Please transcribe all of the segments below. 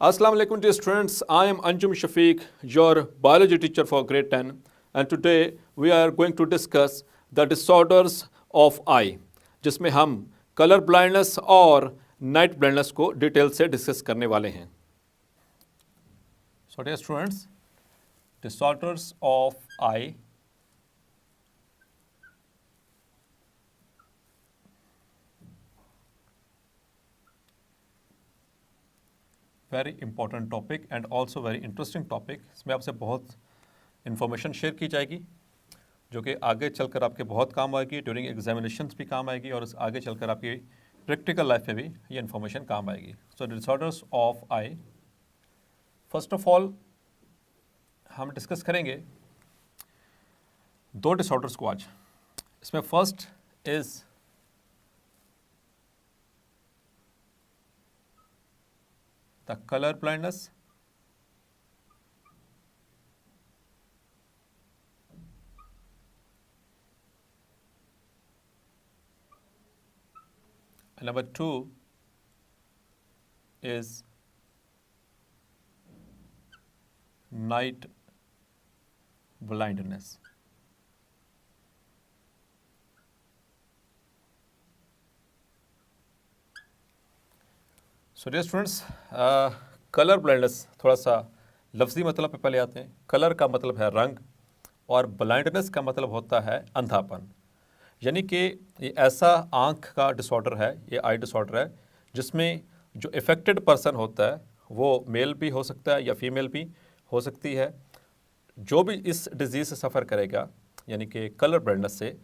Assalamu alaikum dear students. I am Anjum Shafiq, your biology teacher for grade 10, and today we are going to discuss the disorders of eye, जिसमें हम colour blindness और night blindness को detail से discuss करने वाले हैं. So dear students, disorders of eye. Very important topic and also very interesting topic. इसमें आपसे बहुत इन्फॉर्मेशन शेयर की जाएगी जो कि आगे चलकर आपके बहुत काम आएगी, ड्यूरिंग एग्जामिनेशंस भी काम आएगी और आगे चलकर आपकी प्रैक्टिकल लाइफ में भी ये इन्फॉर्मेशन काम आएगी. So disorders of eye, first of all हम डिस्कस करेंगे दो डिसऑर्डर्स को आज. इसमें first is the color blindness, and number two is night blindness. So dear students, colour blindness थोड़ा सा लफ्ज़ी मतलब पे पहले आते हैं. कलर का मतलब है रंग और ब्लाइंडनेस का मतलब होता है अंधापन. यानी कि ये ऐसा आँख का डिसऑर्डर है, ये आई डिसऑर्डर है जिसमें जो इफ़ेक्टेड पर्सन होता है वो मेल भी हो सकता है या फीमेल भी हो सकती है. जो भी इस डिज़ीज़ से सफ़र करेगा यानी कि कलर ब्लाइंडनेस से,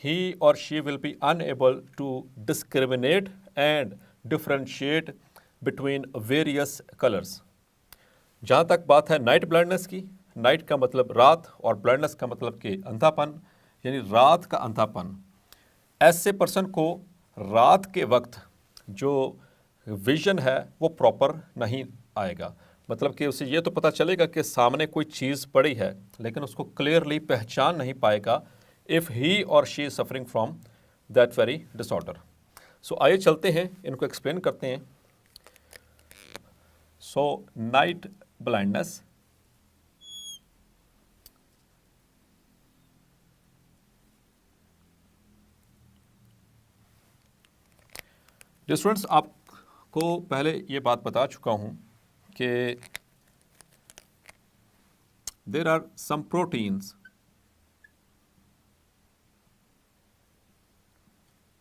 ही और she will be unable to discriminate and differentiate between various colours. जहाँ तक बात है नाइट ब्लाइंडनेस की, नाइट का मतलब रात और ब्लाइंडनेस का मतलब कि अंधापन, यानी रात का अंधापन. ऐसे पर्सन को रात के वक्त जो विजन है वो प्रॉपर नहीं आएगा. मतलब कि उसे ये तो पता चलेगा कि सामने कोई चीज़ पड़ी है लेकिन उसको क्लियरली पहचान नहीं पाएगा इफ़ ही और she is suffering from that very disorder. So आइए चलते हैं, इनको एक्सप्लेन करते हैं. So, night blindness. Dear students, आपको पहले ये बात बता चुका हूँ कि there are some proteins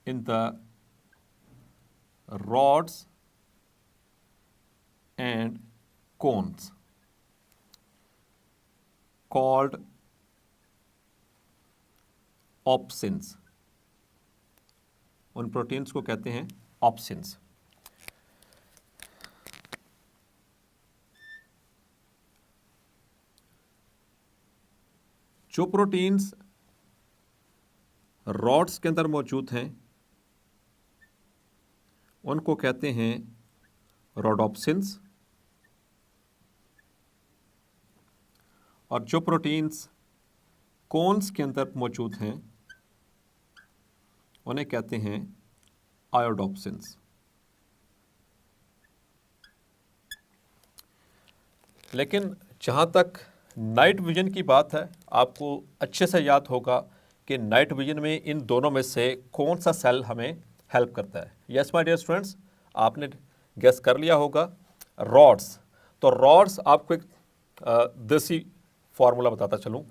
in the rods and cones called opsins. उन प्रोटीन्स को कहते हैं ऑप्सिन्स. जो प्रोटीन्स रॉड्स के अंदर मौजूद हैं उनको कहते हैं रोडोप्सिन्स, और जो प्रोटीन्स कोन्स के अंदर मौजूद हैं उन्हें कहते हैं आयोडोप्सिन्स. लेकिन जहाँ तक नाइट विजन की बात है, आपको अच्छे से याद होगा कि नाइट विजन में इन दोनों में से कौन सा सेल हमें हेल्प करता है. यस माय डियर स्टूडेंट्स, आपने गेस कर लिया होगा, रॉड्स. तो रॉड्स, आपको एक देसी फार्मूला बताता चलूँ.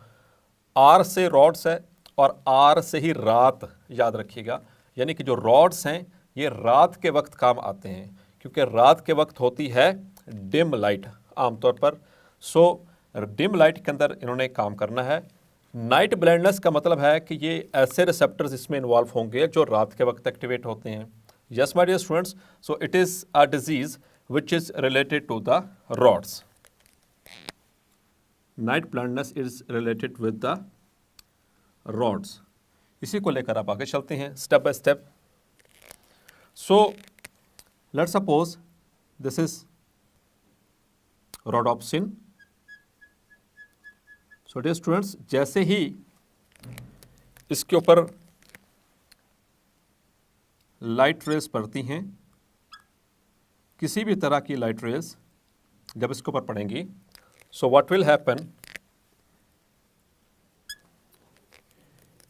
आर से रॉड्स है और आर से ही रात, याद रखिएगा. यानी कि जो रॉड्स हैं ये रात के वक्त काम आते हैं क्योंकि रात के वक्त होती है डिम लाइट आमतौर पर. सो डिम लाइट के अंदर इन्होंने काम करना है. नाइट ब्लाइंडनेस का मतलब है कि ये ऐसे रिसेप्टर्स इसमें इन्वॉल्व होंगे जो रात के वक्त एक्टिवेट होते हैं. Yes, my dear students, so it is a disease which is related to the rods. Night blindness is related with the rods. इसी को लेकर आप आगे चलते हैं step by step. So, let's suppose this is rhodopsin. So, dear students, जैसे ही इसके ऊपर लाइट रेज पड़ती हैं, किसी भी तरह की लाइट रेज, जब इसके ऊपर पड़ेंगी, so what will happen,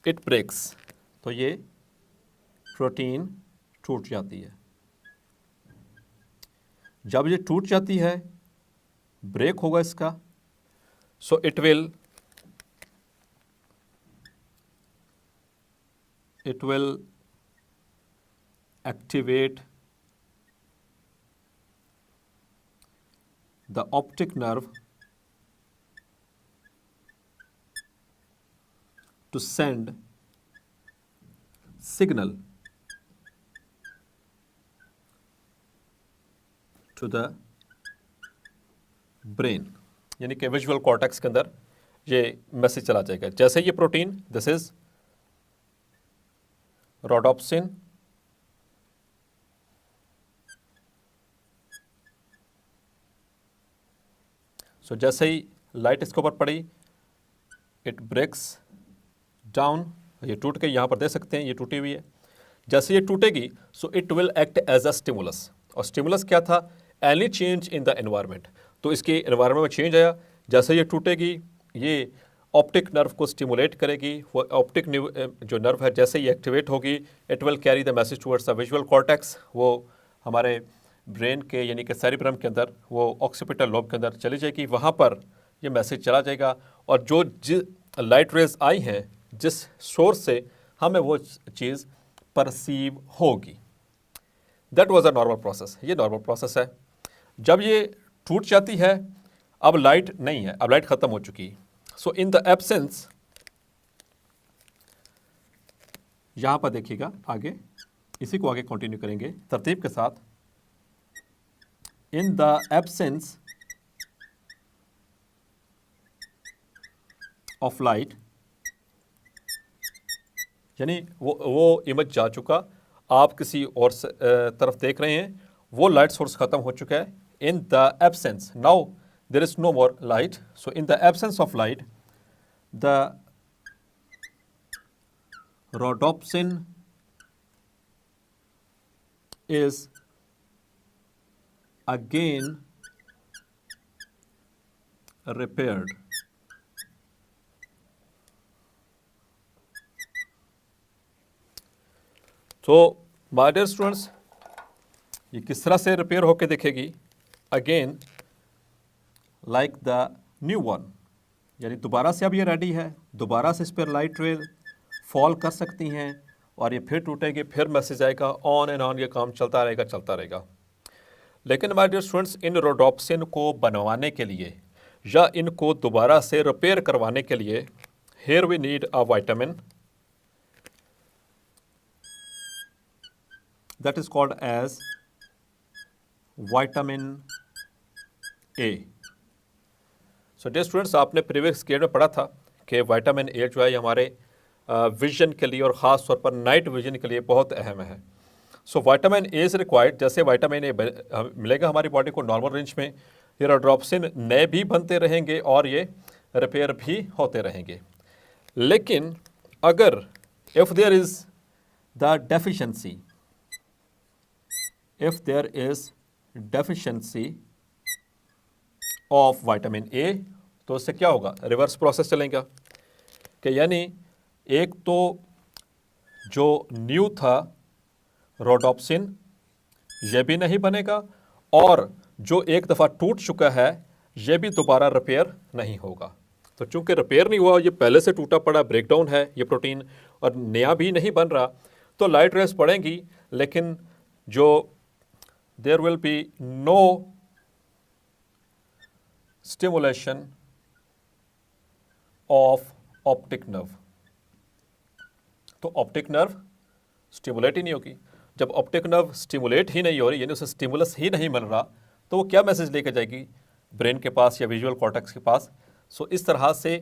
it breaks, तो ये प्रोटीन टूट जाती है। जब ये टूट जाती है, ब्रेक होगा इसका, सो it will activate the optic nerve to send signal to the brain, यानी कि विजुअल कॉर्टेक्स के अंदर ये मैसेज चला जाएगा। जैसे ये प्रोटीन, दिस इज रोडोप्सिन, सो जैसे ही लाइट इसके ऊपर पड़ी, इट ब्रेक्स डाउन, ये टूट के यहाँ पर दे सकते हैं, ये टूटी हुई है। जैसे ये टूटेगी, so it will act as a stimulus, और स्टिमुलस क्या था, any change in the environment, तो इसके एनवायरनमेंट में चेंज आया। जैसे ये टूटेगी, ये ऑप्टिक नर्व को स्टिमुलेट करेगी, वो ऑप्टिक जो नर्व है जैसे ये एक्टिवेट होगी, it will carry the message towards the visual cortex, वो हमारे ब्रेन के यानी कि सेरिब्रम के अंदर, वो ऑक्सीपिटल लोब के अंदर चली जाएगी, वहाँ पर ये मैसेज चला जाएगा, और जो लाइट रेज आई हैं जिस सोर्स से हमें वो चीज़ परसीव होगी। That was a normal process, ये नॉर्मल प्रोसेस है। जब ये टूट जाती है, अब लाइट नहीं है, अब लाइट ख़त्म हो चुकी है। सो इन द एब्सेंस, यहाँ पर देखिएगा आगे, इसी को आगे कंटिन्यू करेंगे तरतीब के साथ। इन द एब्सेंस ऑफ लाइट, यानी वो इमेज जा चुका, आप किसी और तरफ देख रहे हैं, वो लाइट सोर्स खत्म हो चुका है। In the absence, now there is no more light, so in the absence of light, the rhodopsin is again repaired. तो माय डियर स्टूडेंट्स, ये किस तरह से रिपेयर होके दिखेगी, again like the new one, यानी दोबारा से अब ये रेडी है, दोबारा से इस पर लाइट रे फॉल कर सकती हैं, और ये फिर टूटेगी, फिर मैसेज आएगा, ऑन एंड ऑन ये काम चलता रहेगा। लेकिन माय डियर स्टूडेंट्स, इन रोडोप्सिन को बनवाने के लिए या इनको दोबारा से रिपेयर करवाने के लिए, here we need a vitamin that is called as vitamin A. So dear students, आपने प्रीवियस ग्रेड में पढ़ा था कि विटामिन ए जो है हमारे विजन के लिए और ख़ास तौर पर नाइट विजन के लिए बहुत अहम है। So vitamin A is required. जैसे विटामिन ए मिलेगा हमारी बॉडी को नॉर्मल रेंज में, ये रोडोप्सिन नए भी बनते रहेंगे और ये रिपेयर भी होते रहेंगे। लेकिन अगर if there is the deficiency, if there is deficiency of vitamin A, तो इससे क्या होगा, रिवर्स प्रोसेस चलेगा कि यानी एक तो जो न्यू था रोडोप्सिन ये भी नहीं बनेगा, और जो एक दफ़ा टूट चुका है ये भी दोबारा रिपेयर नहीं होगा। तो चूंकि रिपेयर नहीं हुआ, ये पहले से टूटा पड़ा ब्रेकडाउन है ये प्रोटीन, और नया भी नहीं बन रहा, तो लाइट रेस पड़ेंगी, लेकिन जो there will be no stimulation of optic nerve। तो ऑप्टिक नर्व स्टिमुलेट ही नहीं होगी। जब ऑप्टिक नर्व स्टिमुलेट ही नहीं हो रही, यानी उसे स्टिमुलस ही नहीं मिल रहा, तो वो क्या मैसेज लेकर जाएगी ब्रेन के पास या विजुअल कॉर्टेक्स के पास। सो इस तरह से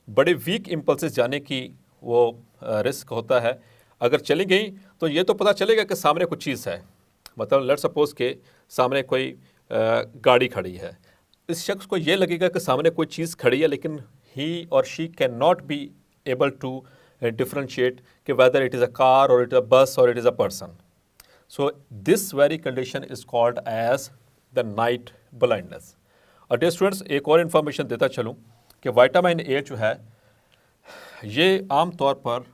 बड़े वीक इम्पल्सेस जाने की वो रिस्क होता है। अगर चली गई तो ये तो पता चलेगा कि सामने कुछ चीज़ है, मतलब लेट्स सपोज के सामने कोई गाड़ी खड़ी है, इस शख्स को ये लगेगा कि सामने कोई चीज़ खड़ी है, लेकिन ही और she can not be able to differentiate कि whether it is a car और इट इज़ अ बस और it is a person. So this very condition is called as the night blindness. और dear students एक और information देता चलूँ कि vitamin A जो है ये आम तौर पर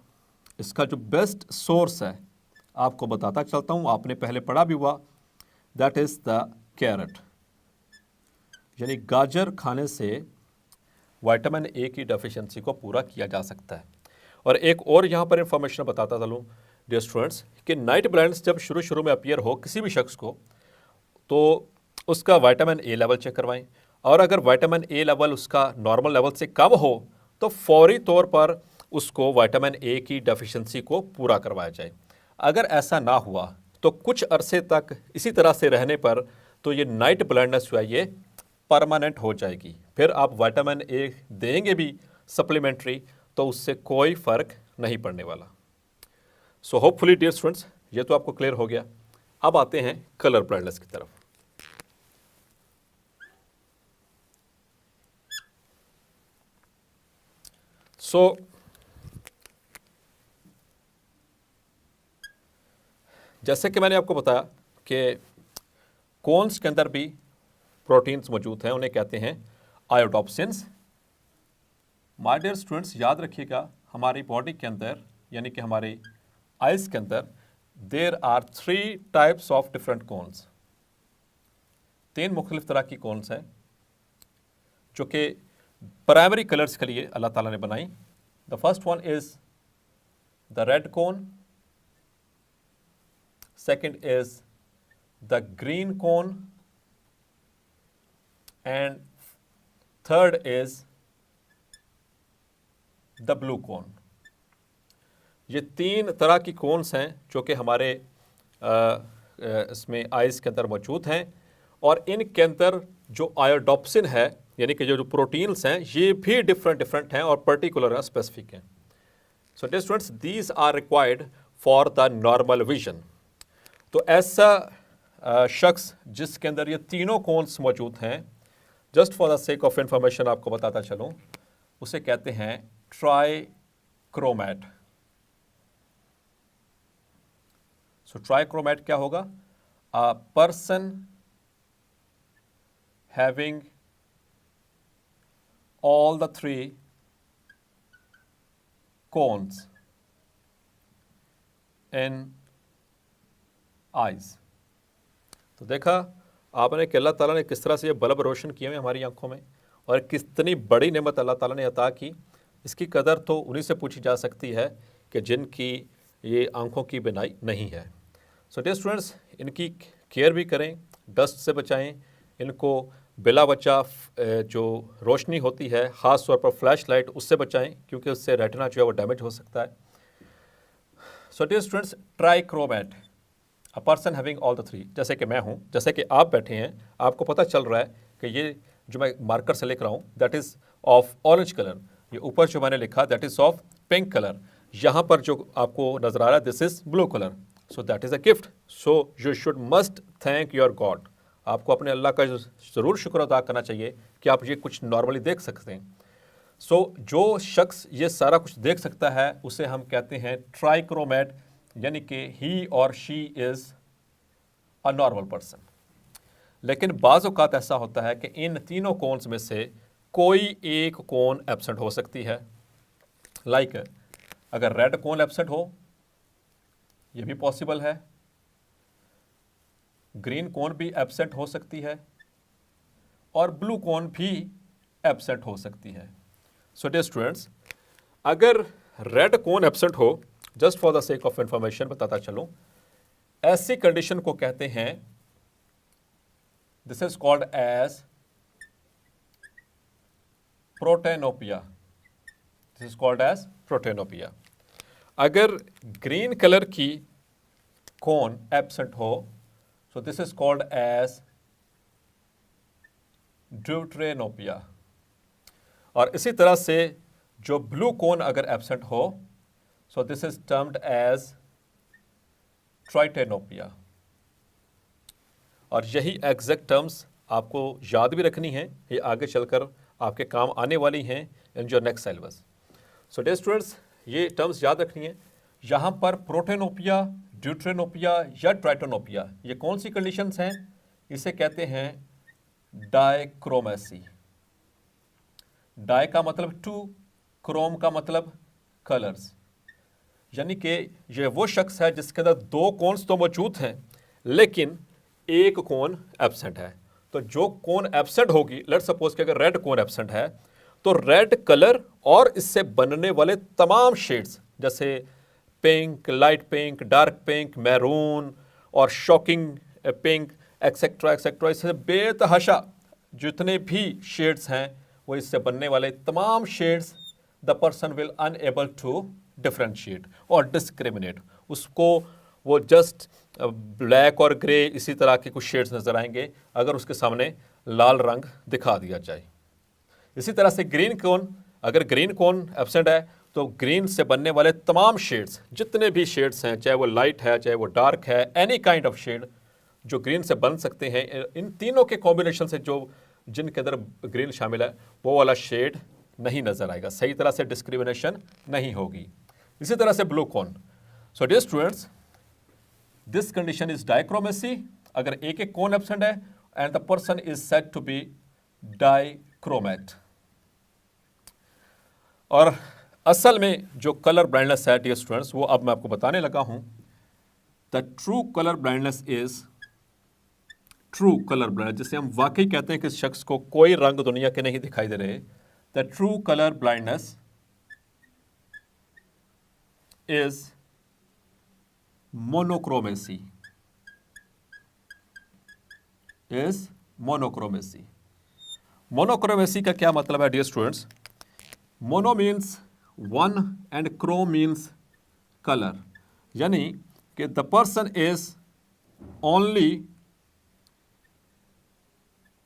इसका जो बेस्ट सोर्स है आपको बताता चलता हूँ, आपने पहले पढ़ा भी हुआ, दैट इज़ द कैरेट। यानी गाजर खाने से विटामिन ए की डेफिशिएंसी को पूरा किया जा सकता है। और एक और यहाँ पर इंफॉर्मेशन बताता चलूँ डियर स्टूडेंट्स कि नाइट ब्लाइंड्स जब शुरू में अपीयर हो किसी भी शख्स को तो उसका विटामिन ए लेवल चेक करवाएं, और अगर विटामिन ए लेवल उसका नॉर्मल लेवल से कम हो तो फौरी तौर पर उसको विटामिन ए की डेफिशिएंसी को पूरा करवाया जाए। अगर ऐसा ना हुआ तो कुछ अरसे तक इसी तरह से रहने पर तो ये नाइट ब्लाइंडनेस जो है ये परमानेंट हो जाएगी। फिर आप विटामिन ए देंगे भी सप्लीमेंट्री तो उससे कोई फ़र्क नहीं पड़ने वाला। सो होपफुली डियर स्टूडेंट्स ये तो आपको क्लियर हो गया। अब आते हैं कलर ब्लाइंडनेस की तरफ। सो जैसे कि मैंने आपको बताया कि कोन्स के अंदर भी प्रोटीन्स मौजूद हैं, उन्हें कहते हैं आयोडोप्सिन्स। माय डियर स्टूडेंट्स याद रखिएगा हमारी बॉडी के अंदर यानी कि हमारे आइज के अंदर there are 3 types of different cones. 3 मुख्तलिफ तरह की कोन्स हैं जो कि प्राइमरी कलर्स के लिए अल्लाह ताला ने बनाई। The first one is the red cone, second is the green cone and third is the blue cone. ये 3 तरह की कोन्स हैं जो कि हमारे इसमें आइज़ के अंदर मौजूद हैं, और इनके अंदर जो आयोडोप्सिन है यानी कि जो प्रोटीन्स हैं ये भी डिफरेंट हैं और पर्टिकुलर स्पेसिफिक हैं। So dear students these are required for the normal vision. तो ऐसा शख्स जिसके अंदर ये तीनों कोन्स मौजूद हैं, just for the sake of information आपको बताता चलूँ, उसे कहते हैं ट्राइक्रोमैट। सो ट्राइक्रोमैट क्या होगा? अ person having all the 3 cones in eyes। तो देखा आपने कि अल्लाह ताला ने किस तरह से ये बल्ब रोशन किए हुए हमारी आंखों में, और कितनी बड़ी नेमत अल्लाह ताला ने अता की। इसकी कदर तो उन्हीं से पूछी जा सकती है कि जिनकी ये आंखों की बिनाई नहीं है। सो डियर स्टूडेंट्स इनकी केयर भी करें, डस्ट से बचाएं, इनको बिला वजह जो रोशनी होती है ख़ास तौर पर फ्लैश लाइट उससे बचाएं क्योंकि उससे रेटिना जो है वो डैमेज हो सकता है। So dear students trichromat, a person having all the 3, जैसे कि मैं हूँ, जैसे कि आप बैठे हैं, आपको पता चल रहा है कि ये जो मैं मार्कर से लिख रहा हूँ that is of orange colour, ये ऊपर जो मैंने लिखा that is of pink colour, यहाँ पर जो आपको नज़र आ रहा है this is blue colour. So that is a gift. So you should must thank your God. आपको अपने अल्लाह का ज़रूर शुक्र अदा करना चाहिए कि आप ये कुछ नॉर्मली देख सकते हैं। सो जो शख्स ये सारा कुछ देख सकता है उसे हम कहते हैं ट्राइक्रोमैट, यानी कि ही और she is a normal person. लेकिन बाज़ औक़ात ऐसा होता है कि इन तीनों कोन्स में से कोई एक कोन एब्सेंट हो सकती है। लाइक अगर रेड कोन एब्सेंट हो, ये भी पॉसिबल है, ग्रीन कोन भी एब्सेंट हो सकती है, और ब्लू कोन भी एब्सेंट हो सकती है। सो डियर स्टूडेंट्स अगर रेड कोन एब्सेंट हो, just for the sake of information बताता चलूं, ऐसी कंडीशन को कहते हैं, this is called as protanopia. This is called as protanopia. अगर ग्रीन कलर की कोन एब्सेंट हो, so this is called as deuteranopia। और इसी तरह से जो ब्लू कोन अगर एब्सेंट हो, so this is termed as ट्राइटेनोपिया। और यही एग्जैक्ट टर्म्स आपको याद भी रखनी है, ये आगे चलकर आपके काम आने वाली हैं in your next syllabus. So dear students ये टर्म्स याद रखनी है। यहाँ पर प्रोटेनोपिया, ड्यूट्रेनोपिया या ट्राइटोनोपिया, ये कौन सी कंडीशंस हैं? इसे कहते हैं डाइक्रोमेसी। डाई का मतलब टू, क्रोम का मतलब कलर्स, यानी कि ये वो शख्स है जिसके अंदर दो कोन्स तो मौजूद हैं लेकिन एक कोन एब्सेंट है। तो जो कोन एब्सेंट होगी, लेट्स सपोज कि अगर रेड कोन एब्सेंट है तो रेड कलर और इससे बनने वाले तमाम शेड्स जैसे pink, light pink, dark pink, maroon और शॉकिंग पिंक एक्सेट्रा एक्सेट्रा, इससे बेतहाशा जितने भी शेड्स हैं वो इससे बनने वाले तमाम shades the person will unable to differentiate और डिस्क्रिमिनेट। उसको वो जस्ट ब्लैक और ग्रे इसी तरह के कुछ शेड्स नजर आएंगे अगर उसके सामने लाल रंग दिखा दिया जाए। इसी तरह से ग्रीन कोन, अगर ग्रीन कोन एब्सेंट है तो ग्रीन से बनने वाले तमाम शेड्स, जितने भी शेड्स हैं, चाहे वो लाइट है चाहे वो डार्क है, एनी काइंड ऑफ शेड जो ग्रीन से बन सकते हैं, इन तीनों के कॉम्बिनेशन से जो जिनके अंदर ग्रीन शामिल है वो वाला शेड नहीं नजर आएगा, सही तरह से डिस्क्रिमिनेशन नहीं होगी। इसी तरह से blue cone. So dear students, this condition is dichromacy, अगर एक एक कोन एब्सेंट है and the person is said to be dichromat. और असल में जो कलर ब्लाइंडनेस है डियर स्टूडेंट्स, वो अब मैं आपको बताने लगा हूं। The true colour blindness is, true colour blindness जिसे हम वाकई कहते हैं कि इस शख्स को कोई रंग दुनिया के नहीं दिखाई दे रहे, the true colour blindness is monochromacy, is monochromacy. Monochromacy का क्या मतलब है dear students? Mono means one and chrome means colour, यानी कि the person is only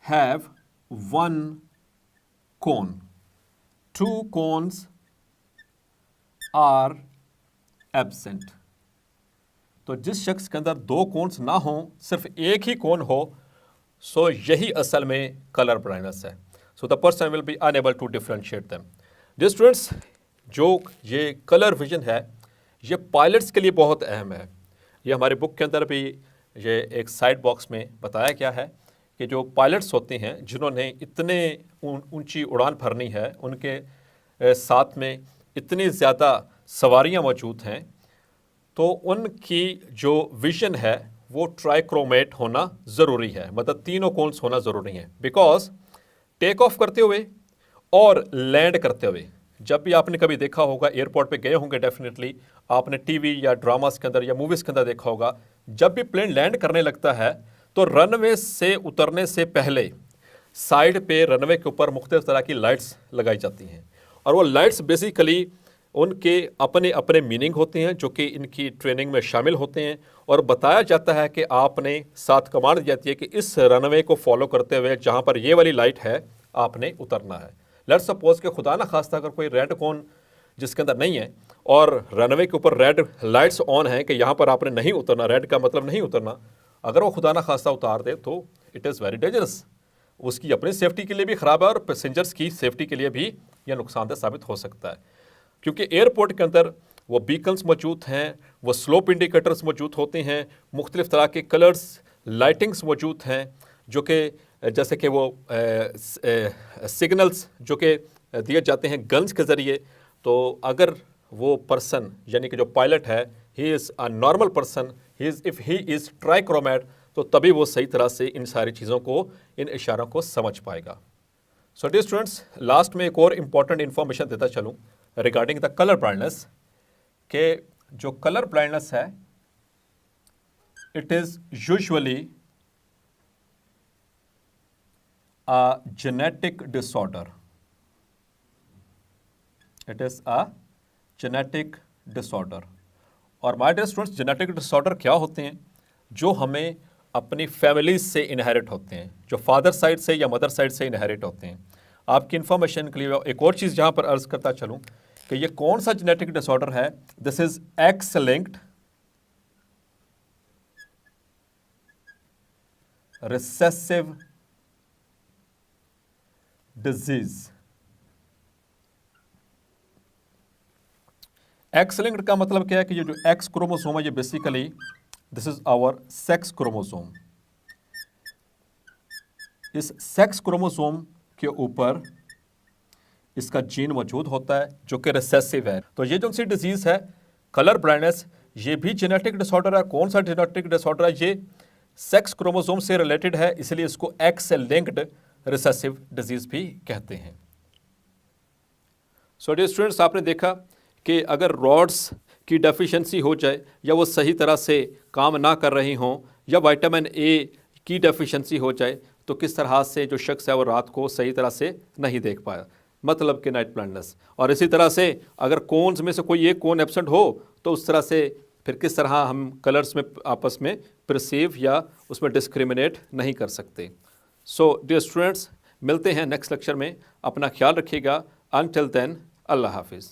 have one cone, two cones are absent. तो जिस शख्स के अंदर दो कोन्स ना हो, सिर्फ एक ही कोन हो, सो यही असल में कलर ब्लाइंडनेस है। So the person will be unable to differentiate them. Dear students, जो ये कलर विजन है ये पायलट्स के लिए बहुत अहम है। ये हमारे बुक के अंदर भी ये एक साइड बॉक्स में बताया गया है कि जो पायलट्स होते हैं जिन्होंने इतने ऊंची उड़ान भरनी है, उनके साथ में इतनी ज़्यादा सवारियां मौजूद हैं, तो उनकी जो विजन है वो ट्राइक्रोमेट होना ज़रूरी है, मतलब तीनों कोन्स होना ज़रूरी है। बिकॉज टेक ऑफ करते हुए और लैंड करते हुए, जब भी आपने कभी देखा होगा, एयरपोर्ट पे गए होंगे डेफिनेटली, आपने टीवी या ड्रामास के अंदर या मूवीज़ के अंदर देखा होगा, जब भी प्लेन लैंड करने लगता है तो रनवे से उतरने से पहले साइड पे रनवे के ऊपर मुख्तलिफ तरह की लाइट्स लगाई जाती हैं, और वो लाइट्स बेसिकली उनके अपने अपने मीनिंग होते हैं जो कि इनकी ट्रेनिंग में शामिल होते हैं, और बताया जाता है कि आपने साथ कमांड दी जाती है कि इस रनवे को फॉलो करते हुए जहाँ पर ये वाली लाइट है आपने उतरना है। लेट्स सपोज कि खुदा ना खास्ता अगर कोई रेड कोन जिसके अंदर नहीं है और रनवे के ऊपर रेड लाइट्स ऑन है कि यहाँ पर आपने नहीं उतरना, रेड का मतलब नहीं उतरना, अगर वो खुदा ना खास्ता उतार दे तो इट इज़ वेरी डेंजरस। उसकी अपनी सेफ्टी के लिए भी ख़राब है और पैसेंजर्स की सेफ्टी के लिए भी यह नुकसानदेह साबित हो सकता है, क्योंकि एयरपोर्ट के अंदर वो बीकन्स मौजूद हैं, वो स्लोप इंडिकेटर्स मौजूद होते हैं, मुख्तलिफ तरह के कलर्स लाइटिंग्स मौजूद हैं, जो कि जैसे कि वो सिग्नल्स जो कि दिए जाते हैं गन्स के ज़रिए। तो अगर वो पर्सन यानी कि जो पायलट है, he is a normal person, if he is trichromat, तो तभी वो सही तरह से इन सारी चीज़ों को, इन इशारों को समझ पाएगा। सो डियर स्टूडेंट्स, लास्ट में एक और इम्पॉर्टेंट इन्फॉर्मेशन देता चलूँ रिगार्डिंग द कलर ब्लाइंडनेस, के जो कलर ब्लाइंडनेस है it is usually a genetic disorder. It is a genetic disorder. और my dear students, genetic disorder क्या होते हैं? जो हमें अपनी फैमिली से इनहेरिट होते हैं, जो फादर साइड से या मदर साइड से इनहेरिट होते हैं। आपकी इन्फॉर्मेशन के लिए एक और चीज़ जहाँ पर अर्ज करता चलूँ कि ये कौन सा जेनेटिक डिसऑर्डर है। This is x linked recessive disease. X linked का मतलब क्या है कि ये जो एक्स क्रोमोसोम है ये basically this is our sex chromosome. इस सेक्स क्रोमोसोम के ऊपर इसका जीन मौजूद होता है जो कि रिसेसिव है। तो ये जो सी डिजीज़ है कलर ब्लाइंडनेस, ये भी जेनेटिक डिसऑर्डर है। कौन सा जेनेटिक डिसऑर्डर है? ये सेक्स क्रोमोसोम से रिलेटेड है, इसलिए इसको एक्स से लिंक्ड रिसेसिव डिजीज़ भी कहते हैं। सो डियर स्टूडेंट्स, आपने देखा कि अगर रॉड्स की डेफिशिएंसी हो जाए या वो सही तरह से काम ना कर रही हों या विटामिन ए की डेफिशिएंसी हो जाए तो किस तरह से जो शख्स है वो रात को सही तरह से नहीं देख पाया, मतलब कि नाइट ब्लाइंडनेस। और इसी तरह से अगर कोन्स में से कोई एक कोन एब्सेंट हो तो उस तरह से फिर किस तरह हम कलर्स में आपस में परसीव या उसमें डिस्क्रिमिनेट नहीं कर सकते। सो डियर स्टूडेंट्स, मिलते हैं नेक्स्ट लेक्चर में। अपना ख्याल रखिएगा। अनटिल देन, अल्लाह हाफिज़।